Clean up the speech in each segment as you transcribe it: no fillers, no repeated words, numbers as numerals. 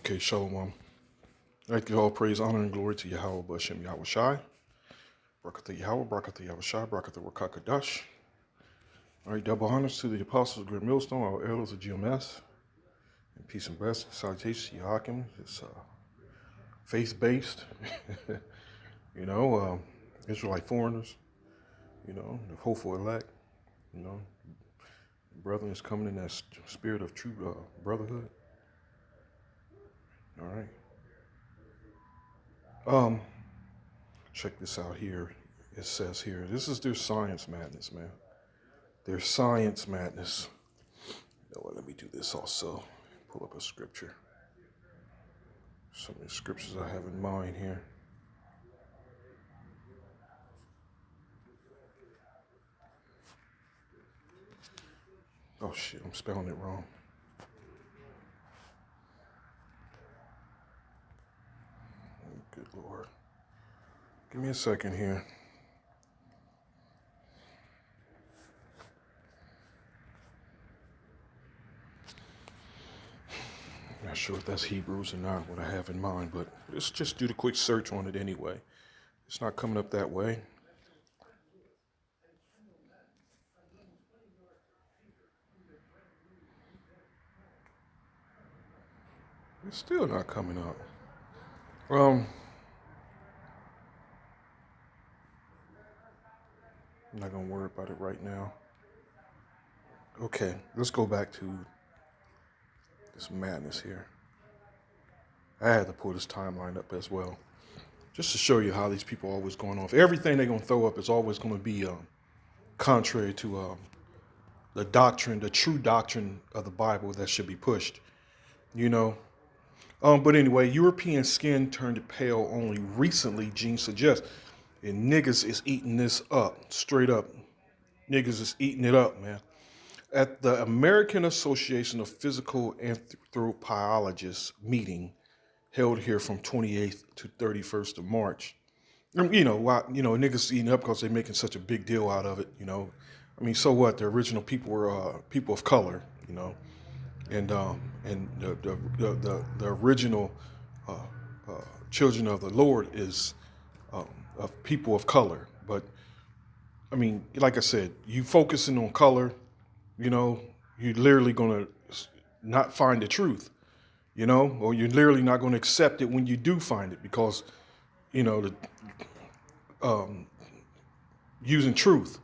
Okay, shalom. I give all praise, honor, and glory to Yahweh, Bashem Yahweh Shai. Barakatha Yahweh, Barakatha Yahweh Shai, Barakatha Rakakadash. All right, double honors to the apostles of Great Millstone, our elders of GMS. And peace and blessings, salutations to Yahakim. It's faith-based, Israelite foreigners, the hopeful elect, brethren is coming in that spirit of true brotherhood. All right. Check this out here. It says here, this is their science madness, man. Their science madness. Let me do this also. Pull up a scripture. Some of the scriptures I have in mind here. Oh shit, I'm spelling it wrong. Good Lord. Give me a second here. I'm not sure if that's Hebrews or not, what I have in mind, but let's just do the quick search on it anyway. It's not coming up that way. It's still not coming up. I'm not going to worry about it right now. Okay, let's go back to this madness here. I had to pull this timeline up as well, just to show you how these people are always going off. Everything they're going to throw up is always going to be contrary to the doctrine, the true doctrine of the Bible that should be pushed, But anyway, European skin turned pale only recently, Gene suggests. And niggas is eating this up, straight up. Niggas is eating it up, man. At the American Association of Physical Anthropologists meeting held here from 28th to 31st of March. Niggas eating up because they're making such a big deal out of it, so what? The original people were people of color, and the original children of the Lord is of people of color. But like I said, you focusing on color, you're literally gonna not find the truth, or you're literally not going to accept it when you do find it, because using truth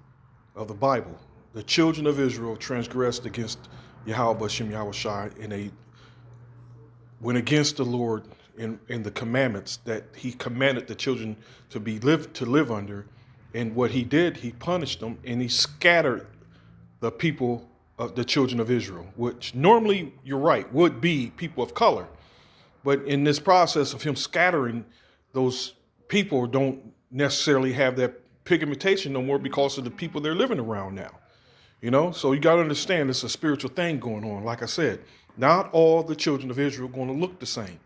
of the Bible, the children of Israel transgressed against Yahweh Bashem Yahweh Shai, and they went against the Lord in the commandments that he commanded the children to live under. And what he did, he punished them, and he scattered the people of the children of Israel, which normally, you're right, would be people of color. But in this process of him scattering, those people don't necessarily have that pigmentation no more because of the people they're living around now. So you got to understand, it's a spiritual thing going on. Like I said, not all the children of Israel are going to look the same.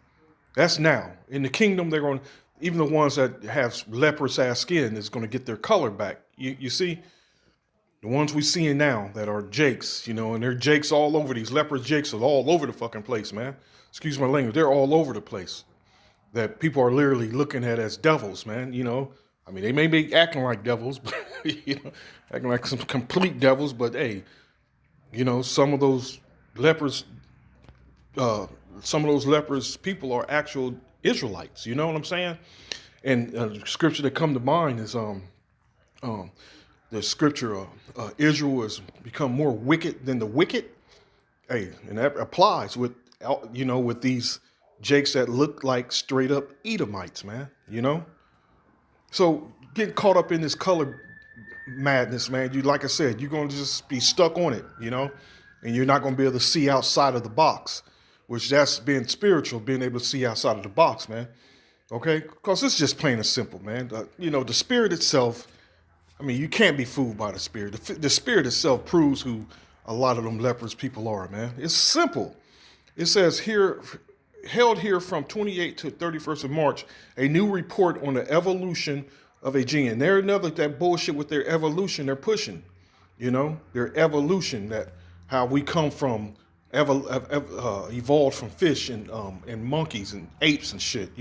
That's now. In the kingdom, they're going to, even the ones that have leprous ass skin is going to get their color back. You see, the ones we seeing now that are jakes, and they're jakes all over. These leprous jakes are all over the fucking place, man. Excuse my language. They're all over the place. That people are literally looking at as devils, man. They may be acting like devils, but, acting like some complete devils. But hey, some of those leprous people are actual Israelites. You know what I'm saying? And the scripture that come to mind is the scripture, Israel has become more wicked than the wicked. Hey, and that applies with these jakes that look like straight up Edomites, man, So getting caught up in this color madness, man, like I said, you're going to just be stuck on it, and you're not going to be able to see outside of the box, which that's being spiritual, being able to see outside of the box, man. Okay? Because it's just plain and simple, man. The spirit itself, you can't be fooled by the spirit. The spirit itself proves who a lot of them leprous people are, man. It's simple. It says here, held here from 28th to 31st of March, a new report on the evolution of a gene. And they're that bullshit with their evolution they're pushing, their evolution, that how we come from evolved from fish and monkeys and apes and shit,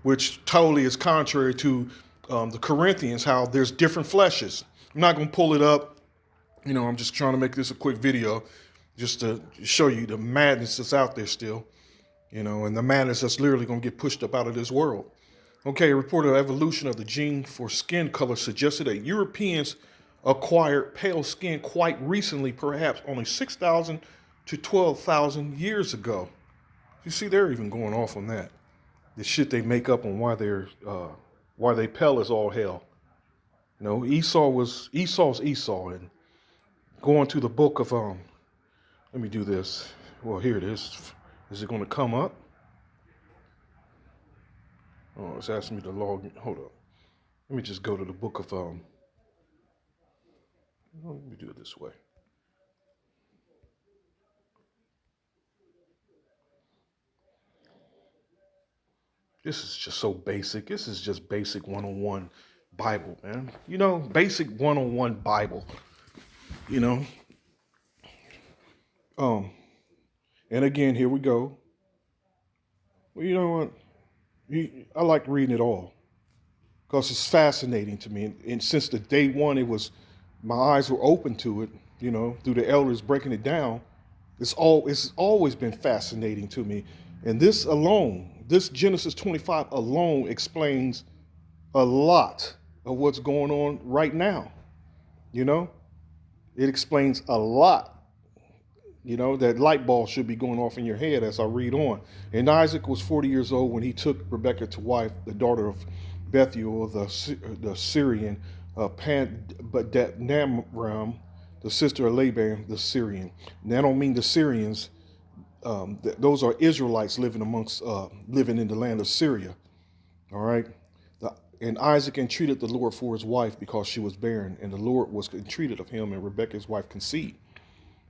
which totally is contrary to the Corinthians, how there's different fleshes. I'm not going to pull it up. I'm just trying to make this a quick video just to show you the madness that's out there still, and the madness that's literally going to get pushed up out of this world. Okay, a reported evolution of the gene for skin color suggested that Europeans acquired pale skin quite recently, perhaps only 6,000 to 12,000 years ago. You see, they're even going off on that. The shit they make up on why they pale as all hell. Esau's Esau, and going to the book of let me do this. Well, here it is. Is it going to come up? Oh, it's asking me to log in. Hold up. Let me just go to the book of let me do it this way. This is just so basic. This is just basic 101 Bible, man. Basic 101 Bible. And again, here we go. Well, you know what? I like reading it all because it's fascinating to me. And since the day one, my eyes were open to it, through the elders breaking it down. It's always been fascinating to me. And this Genesis 25 alone explains a lot of what's going on right now. It explains a lot. That light bulb should be going off in your head as I read on. And Isaac was 40 years old when he took Rebekah to wife, the daughter of Bethuel, the Syrian, but that Namram, the sister of Laban, the Syrian. And I don't mean the Syrians. Those are Israelites living in the land of Syria. All right. And Isaac entreated the Lord for his wife because she was barren, and the Lord was entreated of him, and Rebekah's wife conceived.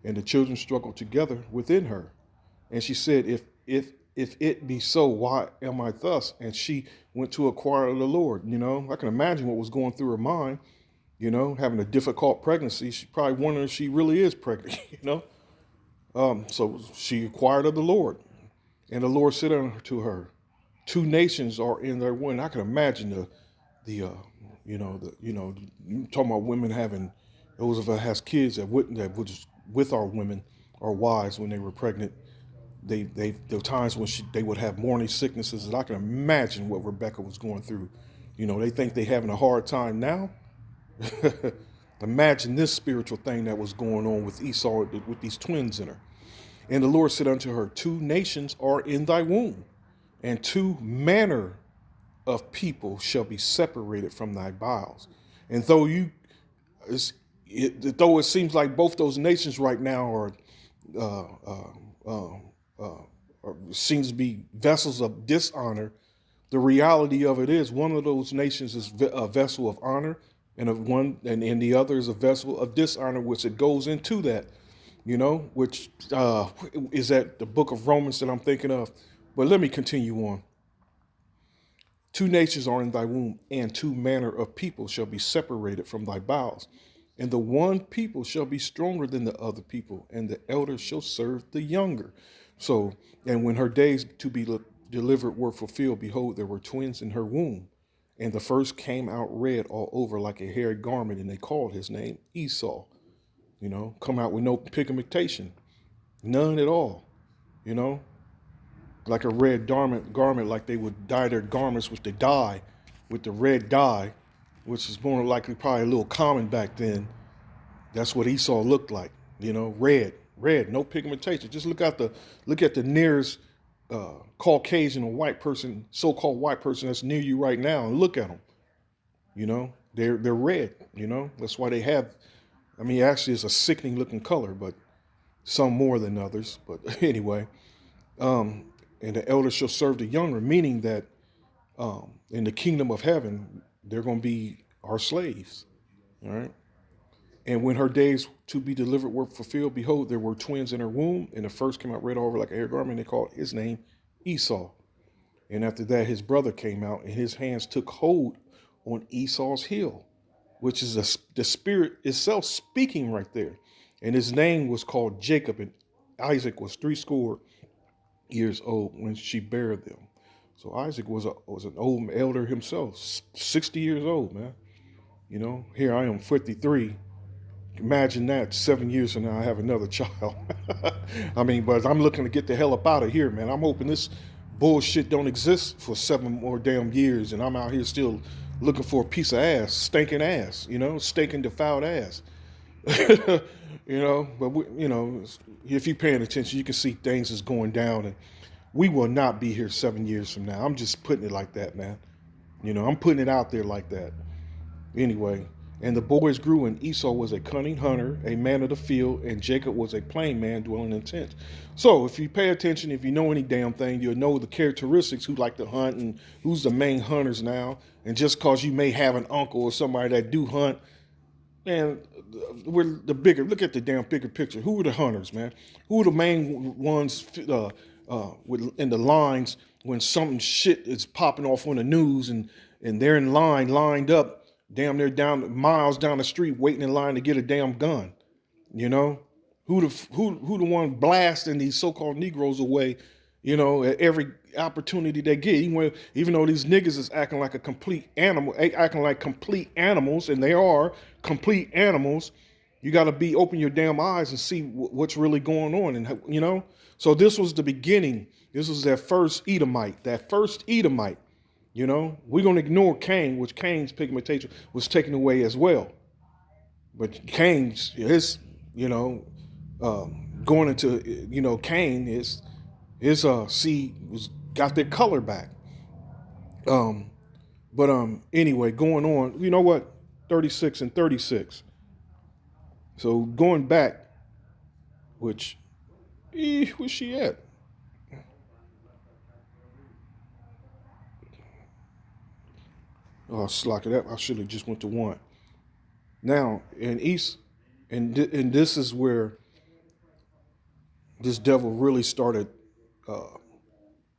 And the children struggled together within her. And she said, if it be so, why am I thus? And she went to inquire of the Lord. I can imagine what was going through her mind, having a difficult pregnancy. She probably wondering if she really is pregnant, So she inquired of the Lord. And the Lord said unto her, 2 nations are in their womb. I can imagine you talking about women having, those of us has kids that was with our women, our wives, when they were pregnant. There were times when they would have morning sicknesses, and I can imagine what Rebekah was going through. They think they're having a hard time now. Imagine this spiritual thing that was going on with Esau, with these twins in her. And the Lord said unto her, 2 nations are in thy womb, and 2 manner of people shall be separated from thy bowels. And though it seems like both those nations right now seems to be vessels of dishonor, the reality of it is one of those nations is a vessel of honor, and the other is a vessel of dishonor, which it goes into that, which is that the book of Romans that I'm thinking of. But let me continue on. 2 nations are in thy womb, and 2 manner of people shall be separated from thy bowels. And the one people shall be stronger than the other people, and the elder shall serve the younger. So, and when her days to be delivered were fulfilled, behold, there were twins in her womb. And the first came out red all over like a hairy garment, and they called his name Esau. Come out with no pigmentation, none at all. Like a red garment, like they would dye their garments with the dye, with the red dye, which is more likely probably a little common back then. That's what Esau looked like, red, no pigmentation. Just look at the nearest Caucasian or white person, so-called white person that's near you right now, and look at them. They're red. That's why they have. Actually, it's a sickening looking color, but some more than others. But anyway. And the elder shall serve the younger, meaning that in the kingdom of heaven, they're going to be our slaves. All right. And when her days to be delivered were fulfilled, behold, there were twins in her womb. And the first came out red all over like a hair garment. And they called his name Esau. And after that, his brother came out, and his hands took hold on Esau's heel, which is the spirit itself speaking right there. And his name was called Jacob. And Isaac was 70 years old when she bare them. So Isaac was an old elder himself, 60 years old, man. Here I am, 53. Imagine that 7 years from now I have another child. I mean, but I'm looking to get the hell up out of here, man. I'm hoping this bullshit don't exist for 7 more damn years, and I'm out here still looking for a piece of ass, stinking ass, stinking defiled ass. But if you're paying attention, you can see things is going down, and we will not be here 7 years from now. I'm just putting it like that, man. I'm putting it out there like that. Anyway, and the boys grew, and Esau was a cunning hunter, a man of the field, and Jacob was a plain man dwelling in tents. So if you pay attention, if you know any damn thing, you'll know the characteristics, who like to hunt and who's the main hunters now. And just because you may have an uncle or somebody that do hunt, man, we're the bigger, look at the damn bigger picture. Who are the hunters, man? Who are the main ones in the lines when some shit is popping off on the news, and they're in line, lined up, damn near down miles down the street, waiting in line to get a damn gun. Who the one blasting these so-called Negroes away, at every opportunity they get, even though these niggas is acting like a complete animal, acting like complete animals, and they are complete animals. You got to open your damn eyes and see what's really going on. And, so this was the beginning. This was that first Edomite. We're going to ignore Cain, which Cain's pigmentation was taken away as well. But Cain's, going into, Cain, his seed got their color back. Anyway, going on, you know what? 36 and 36. So going back, where's she at? Oh, slack it up. I should have just went to 1. Now, in East, and this is where this devil really started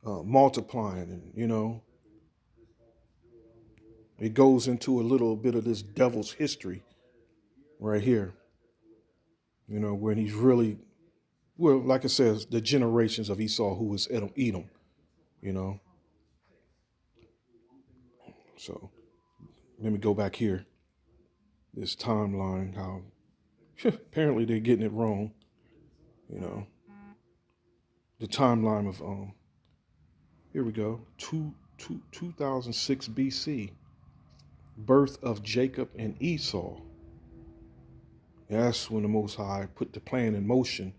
multiplying, and, it goes into a little bit of this devil's history right here, when he's really, well, like it says, the generations of Esau, who was Edom, So let me go back here. This timeline, how apparently they're getting it wrong, the timeline of, here we go, 2006 BC, birth of Jacob and Esau. That's when the Most High put the plan in motion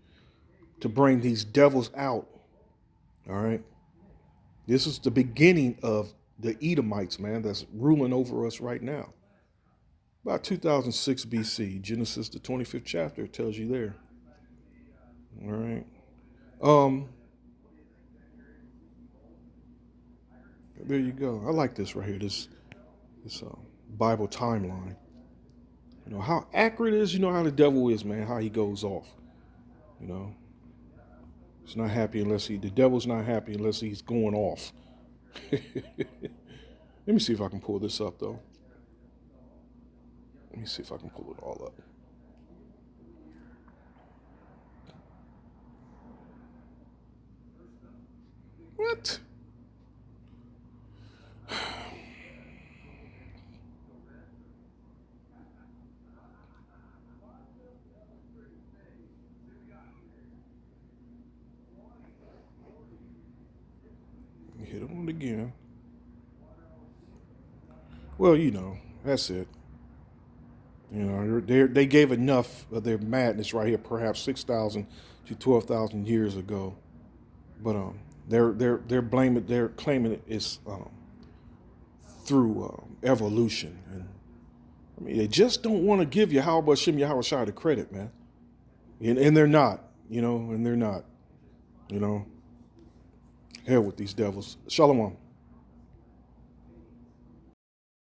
to bring these devils out. All right. This is the beginning of the Edomites, man, that's ruling over us right now. About 2006 BC, Genesis, the 25th chapter, tells you there. All right. There you go. I like this right here, this Bible timeline. How accurate it is, how the devil is, man, how he goes off. It's not happy the devil's not happy unless he's going off. Let me see if I can pull this up, though. Let me see if I can pull it all up. What? Hit on it again. Well, that's it. They gave enough of their madness right here, perhaps 6,000 to 12,000 years ago. But they're claiming it is through evolution, and I mean they just don't want to give Yahweh Shem Yahweh Shai the credit, man. And they're not, and they're not, Hell with these devils. Shalom.